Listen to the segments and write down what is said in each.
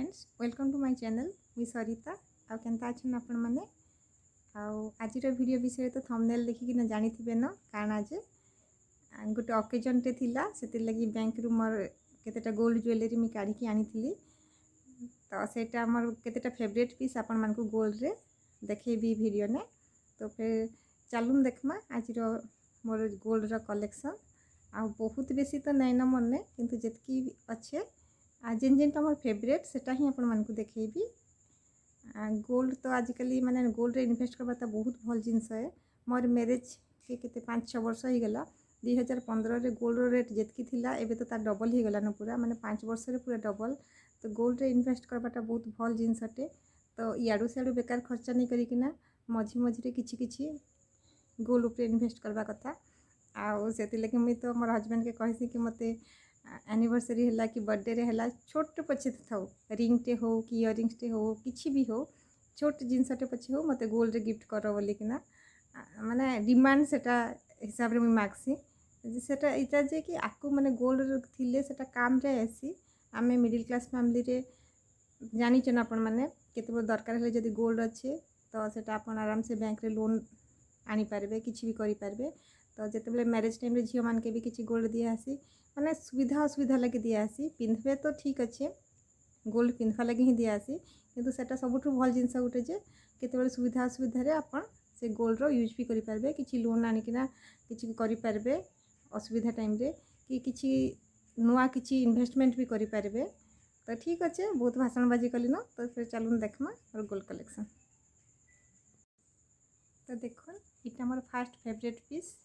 Friends welcome to my channel मी सरिता आ केनता अच्छन आपण माने आज वीडियो विषय तो थंबनेल देखिक ना जानी थे न काना जे गोटे ओकेजन टे थिला से लगी बैंक रु मोर केतेटा गोल्ड ज्वेलरी मी काढ़ी आनी थी तो सेटा मोर केतेटा फेवरेट पीस आपण मान को गोल्ड रे देखेबी वीडियो ने तो फिर चलून देखमा आज मोर गोल्ड रो कलेक्शन आ बहुत बेसी तो नहीं न मन किंतु जितकी अच्छे जेन जेनटा मोर फेवरेट सेटा ही आपण मान को देखेबी गोल्ड तो आजिकल माने गोल्ड रे इन्वेस्ट करबा तो बहुत भल जिनस है मोर मैरिज के केते 5-6 वर्ष हो गला 2015 रे गोल्ड रेट जितकी थिला एबे तो तार डबल हो गला न पूरा माने 5 वर्ष रे पूरा डबल तो गोल्ड रे इन्वेस्ट करबाटा बहुत भल जिनस हटे तो याडू सेडू बेकार खर्चा नहीं करिकिना मझी मझी रे किछि किछि गोल्ड ऊपर इन्वेस्ट करबा कथा आउ से लगे मुई तो मोर हस्बैंड के कहसी कि मते एनिवर्सरी है कि बर्थडे रे है छोट पछे थाउ रिंग टे हो कि इयरिंग्स टे हो किछि भी हो छोट जिनसटे पछे हो मते गोल्ड रे गिफ्ट करो बोली किना माने डिमांड सेटा हिसाब रे मुई मागसी सेटा इटा जे कि आकु माने गोल्ड थिले सेटा काम रे आसी आमे मिडिल क्लास फैमिली रे जानि छन आपण माने केते दरकार है जदी गोल्ड अच्छे तो सेटा आपण आराम से बैंक रे लोन आनी पारबे किछि भी करि पारबे तो जिते बेले मैरिज टाइम रे झियो मान के भी किछि गोल्ड दिया आसी माने सुविधा असुविधा लगे दिया आसी पिंधबे तो ठीक अच्छे गोल्ड पिंधवा लगे ही दिया आसी किंतु सेटा सबुठु भल जिनस गुटे जे केते बेले सुविधा असुविधा रे आपण से गोल्ड रो यूज भी करि पारबे किछि लोन आनी किना किछि करि पारबे असुविधा टाइम रे कि किछि नुआ किछि इन्वेस्टमेंट भी करि पारबे तो ठीक अच्छे बहुत भाषणबाजी कली न तो फिर चलून देखमा और गोल्ड कलेक्शन तो देखो इटा मोर फास्ट फेवरेट पीस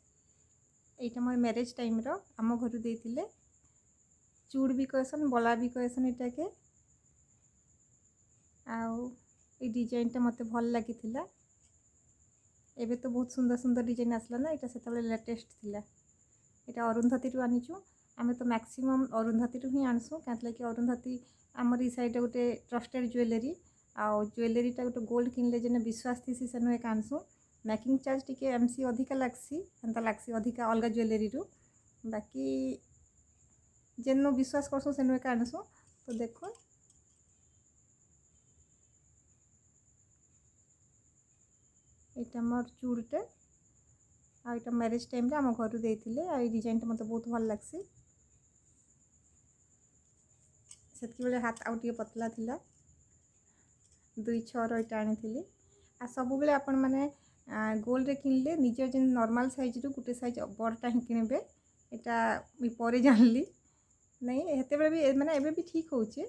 एटा मोर मैरिज टाइम रो आम घर देइथिले चूड़ भी कहसन बला भी कहसन एटा के आउ ए डिजाइन टा मते भल लागि थिला एबे तो बहुत सुंदर सुंदर डिजाइन आसला ना एटा सेतबे लेटेस्ट थिला एटा अरुंधति रु आनिचु आमे तो मैक्सिमम अरुंधति रु ही आनसु कातले कि अरुंधति हमर ई साइड गोटे ट्रस्टेड ज्वेलरी आउ ज्वेलरी टा गोटे गोल्ड किनले जेने विश्वास थीसी सेनु एक आनसु मेकिंग चार्ज टिके एमसी अधिका लागसी एंता लागसी अधिका अलगा ज्वेलरी रु बाकी जेनो विश्वास करसु सेनु एक आनसु तो देखो एटा मोर चूड़टे आ एटा मैरिज टाइम रे हम घर देइथिले आ ई डिजाइन टा मते बहुत भल लागसी सेतकी बेले हाथ आउ टिके पतला थिला 2-6 रो एटा आनिथिली आ सब बेले आपण माने गोल्ड रे किनले निजर जेन नॉर्मल साइज रु गुटे साइज बड़टा ही किनबे एटा मी परे जानली नहीं हेते बेले भी माने एबे भी ठीक होचे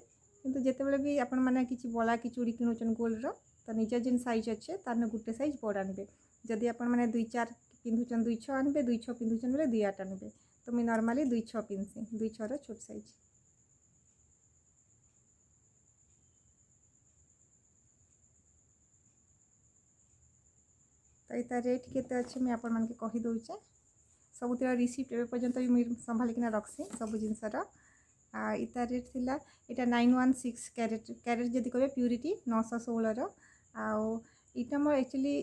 किंतु जेते बेले भी आपण माने किछि बला कि चूड़ी किनुचन गोल्ड रो तो निजर जेन साइज अच्छे तार गुटे साइज बड़ आनबे जदि आपण माने 2-4 पिंधुचन 2-6 आनबे 2-6 पिंधुचन बेले 2-8 आनबे तो मी नॉर्मली 2-6 पिनसी 2-6 रो छोट साइज तो इता रेट केते अच्छे मैं आपण मान के कहि दोचे सबुतिर रिसीप्ट एबे पर्यंत भी मुई संभाली किना रखसी सब जिनसर इता रेट थिला इटा 916 कैरेट कैरेट जदि कहबे प्यूरिटी 916 रो आउ इटा मोर एक्चुअली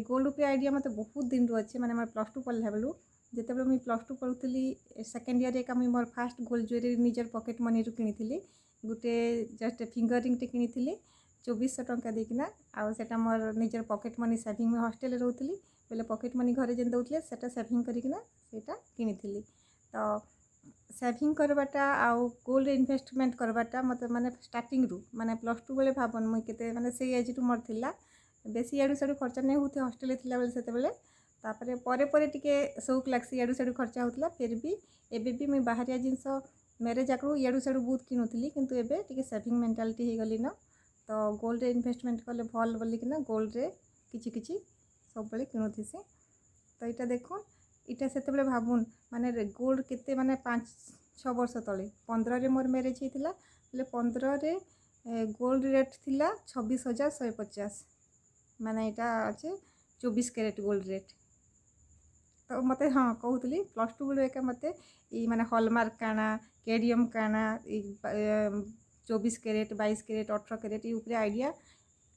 गोल्ड पे आइडिया मते बहुत दिन रु अच्छे माने मोर +2 पढ़ला बेलु जेते बेले मुई +2 पढुतली सेकंड ईयर एका मुई मोर फर्स्ट गोल्ड ज्वेलरी निजर पॉकेट मनी रु किनिथिली गुटे जस्ट फिंगर रिंग टे किनिथिली 2400 टंका देकिना आउ सेटा मोर निजर पॉकेट मनी सेविंग में हॉस्टेल रे रहउतली बेले पॉकेट मनी घरे जेन दउतले सेटा सेविंग करिकिना सेटा किनिथिली तो सेविंग करबाटा आउ गोल्ड इन्वेस्टमेंट करबाटा मते माने स्टार्टिंग रु माने +2 बेले भाबन मुई केते माने से एज रु मोर थिला बेसी याडू सेडू खर्चा नहीं होते हॉस्टेल थिला बेले सेते बेले तापरे परे परे टिके शौक लागसी याडू सेडू खर्चा होतला फिर भी एबे भी मुई बाहरिया जिंस मैरिज आकरू याडू सेडू बहुत किनुथिली किंतु एबे टिके सेविंग मेंटालिटी हे गली न तो गोल्ड रे इन्वेस्टमेंट कले भल बोली किना गोल्ड रे किछि किछि सब बेले किनुथिसी तो इटा देखो इटा सेते बेले भाबुन माने गोल्ड केते माने 5-6 वर्ष तले 15 रे मोर मैरिज हितिला बेले 15 रे गोल्ड रेट थिला 26,150 माने इटा अछि 24 कैरेट गोल्ड रेट तो मते हाँ कहूतली +2 बेले एका मते ई माने हॉलमार्क काना केडियम काना 24 कैरेट 22 कैरेट 18 कैरेट ये ऊपर आइडिया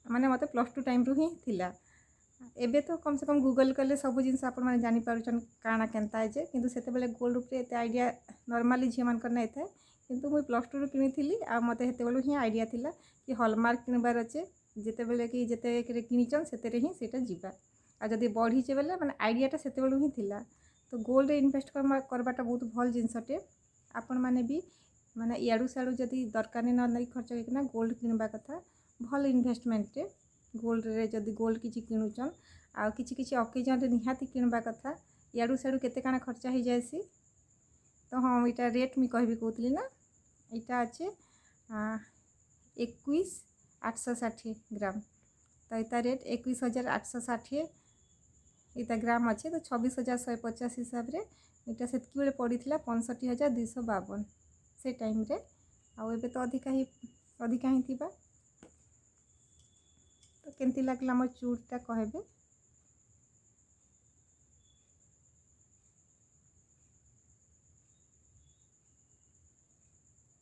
माने मते +2 टाइम रु ही थिला एबे तो कम से कम गूगल कले सब जिनस आपण माने जानि पारुछन काना केनता जे किंतु सेते बेले गोल्ड ऊपर एते आइडिया नॉर्मली झी मान करना एथे किंतु मुई +2 ରୁ किनी आ मते हेते बेलु ही आइडिया थिला कि हॉलमार्क किनबार अच्छे जिते बेले कि जिते किनीचन सेतेरे ही सेटा जीवा आ जदि बढ़ीचे बेले माने आइडियाटा सेते बेलु ही थिला। तो गोल्ड इन्वेस्ट करबाटा बहुत भल जिनसटे आपण माने भी माने इयाडू सियाडू जदि दरकार नहीं खर्च करना गोल्ड किनबा कथा भल इन्वेस्टमेंट रे गोल्ड रे जदि गोल्ड किछि किनुचन आ किछि किछि ओकेजन रे निहाती किनबा कथा इयाडू सियाडू केते काना खर्चा हो जायसी। तो हाँ इटा रेट मुई कहबी कहतली ना इटा अच्छे 21,860 ग्राम तो इता रेट 21,860 इता ग्राम अच्छे तो 26,150 हिसाब रे इटा सेतकी बेले पड़ी 65,252 से टाइम रे आउ एबे तो अधिका ही थिबा। तो केमती लागला मोर चूड़टा कहबे।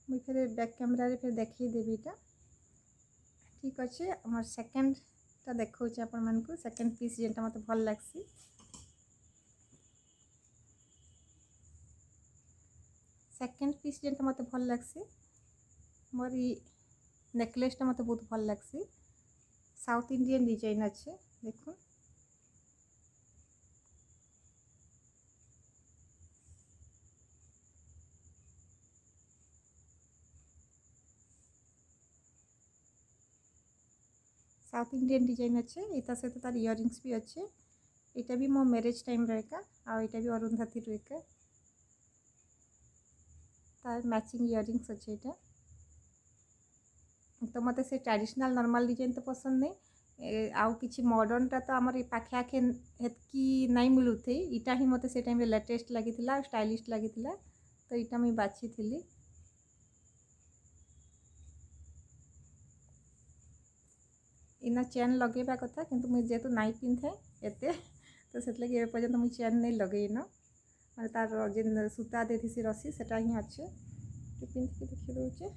मुझे फिर बैक कैमरा रे फिर देखी देवी इटा ठीक अच्छे। मोर सेकेंड टा देखो आपण मन को सेकेंड पीस जेनटा मते भल लागसी सेकेंड पीस जेनटा मते भल लागसी मोर नेकलेसटा मते बहुत भल लागसी साउथ इंडियन डिजाइन अच्छे देखो साउथ इंडियन डिजाइन अच्छे इता सहित तार इयरिंग्स भी अच्छे इटा भी मो मैरिज टाइम रहेगा आ इटा भी अरुंधति रहेगा तार मैचिंग इयरिंग्स अच्छे इटा। तो मते से ट्रेडिशनल नॉर्मल डिजाइन तो पसंद नहीं आउ किछि मॉडर्नटा तो आमर पाखे आखे हेतकी नहीं मिलुथे इटा ही मते से टाइम लेटेस्ट लगी स्टाइलिश लगी तो इटा मुई बाछि थिली। इना चेन लगेबा कथा किंतु मुई जेतु नाई पिंथे एते तो सेत लगे ए पर्यंत मुई चेन नहीं लगेइनो माने तार जेन सूता देथिसी रसी सेटा ही अच्छे तो पिंथ के देखि दोचे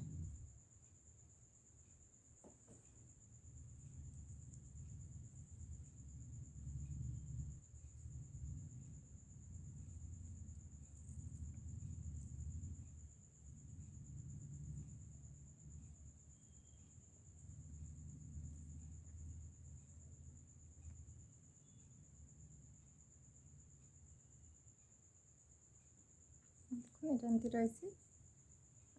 एमती रही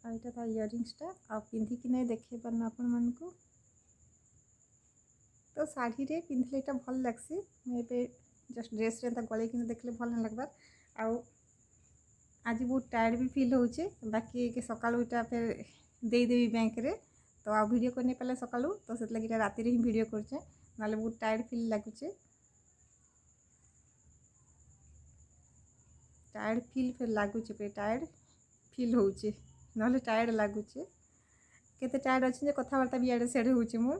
आईटा ता इयरिंग्सटा आ पिंधिकी नहीं देखे पारना आपण मन को तो शाढ़ी रे पिंधले इटा भल लागसी मैं जस्ट ड्रेस रे गले कि देखले भल नहीं लगबार आउ आज बहुत टायर्ड भी फील होचे बाकी के सकाळु इटा फिर दे देवी बैंक रे तो आ वीडियो करने पाले सकाळु तो सेत लगी राति रे ही वीडियो करछे नाले बहुत टायर्ड फील लागुचे टायर्ड फील फिर लगुचे पे टायर्ड फील होचे नाले टायर्ड लगुचे केते टायर्ड अच्छे जे कथबार्ता भी आड़े सेड़े होचे मोर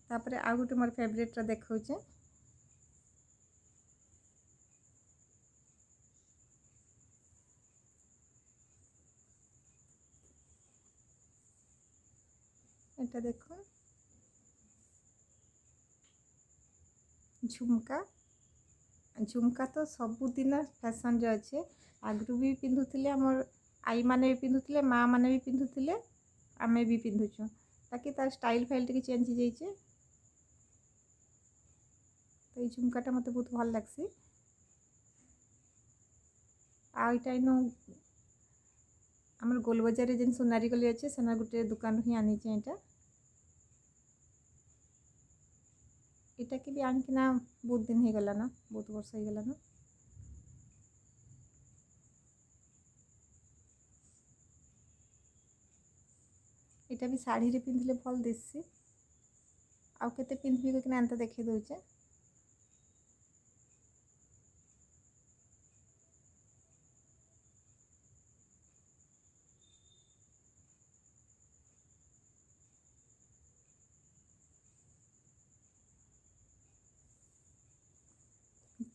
तापरे आ गोटे मोर फेवरेट देखौचे एटा देखो झुमका झुमका तो सबुदिन फैशन रे अच्छे आगु भी पिंधुले आमर आई माने भी पिंधुले माँ माने भी पिंधुले आमे भी पिंधुचु बाकी तार स्टाइल फाइल टिके चेंज जाइए तो ये झुमकाटा मत बहुत भल लगसी आईटा इन आमर गोल बजार जेन सोनारी गली अच्छे सेना गोटे दुकान ही आनी यहाँ इटा कि भी आनिकिना बहुत दिन हो गला ना बहुत वर्ष हो गला ना इटा भी शाढ़ी रे पिंधले भल दिससी आउ केते पिंधबी कि ना एंता देखि दउचे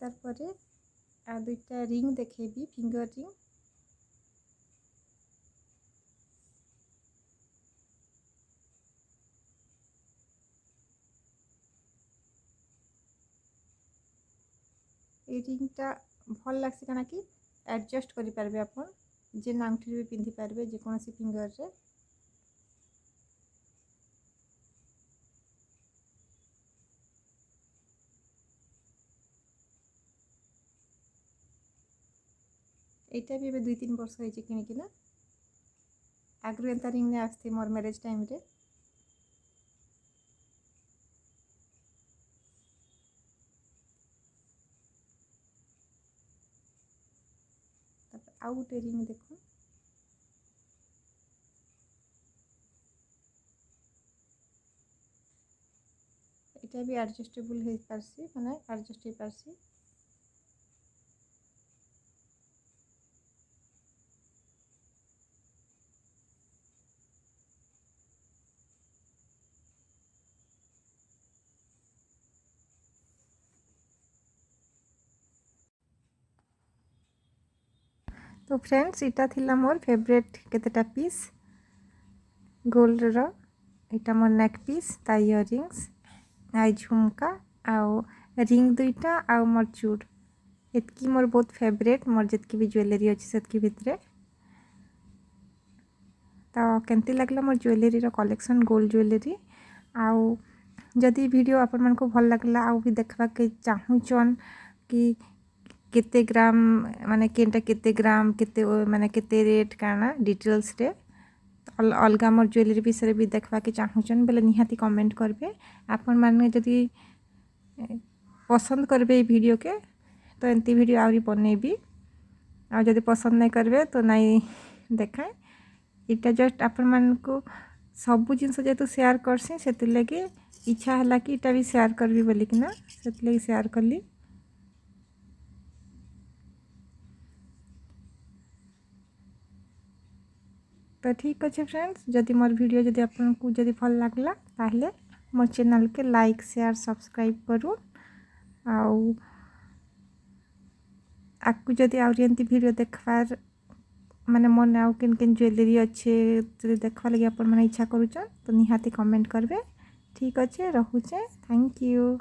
तार परे आ दुईटा रिंग देखेबी फिंगर रिंग ये रिंगटा भल लगसी कना कि एडजस्ट करि पारबे आपण जे आंगठी भी पिंधि पारे जेकोसी फिंगर रे। एटा भी 2-3 वर्ष होइए किनिकिना आगु एंता रिंग ने आसती मोर मैरिज टाइम रे। आउ गोटे रिंग देखो एटा भी एडजस्टेबल हो पारसी माने एडजस्ट हो पारसी। तो फ्रेंड्स इटा थिला मोर फेवरेट केतेटा पीस गोल्ड रो। इटा मोर नेक पीस ता इयरिंग्स आई झुमका आउ रिंग दुईटा आउ मोर चूड़ एतकी मोर बहुत फेवरेट मोर जितकी भी ज्वेलरी अच्छी सेतकी भितरे। तो केमती लगला मोर ज्वेलरी रो कलेक्शन गोल्ड ज्वेलरी आउ जदि वीडियो आपण मन को भल लगला आउ भी देखबा के चाहूचन कि केते ग्राम माने केनटा केते ग्राम केते माने केते रेट काना डिटेल्स रे अलगा मोर ज्वेलरी विषय भी देखबा के चाहूचन बेले निहाती कमेंट करबे। आपण माने जदि पसंद करबे वीडियो के तो एंती वीडियो आउरी बनेबी आ जदि पसंद नहीं करबे तो नहीं देखाए। इटा जस्ट आपण मान को सबु जिनस जेतु शेयर करसी सेति लगे इच्छा हला कि इटा भी शेयर करबी बोली कि ना सेति लगे शेयर करली। तो ठीक अच्छे फ्रेंड्स जदि मोर वीडियो जदि आपन को जदि भल लागला ताहले मोर चैनल के लाइक शेयर सब्सक्राइब करू आउ आपको जदि आउरी एंती वीडियो देखबार माने मन आउ किन किन ज्वेलरी अच्छे जदि देखबा लगे आपण माने इच्छा करूछन तो निहाती कमेंट करबे। ठीक अच्छे रहुचे थैंक यू।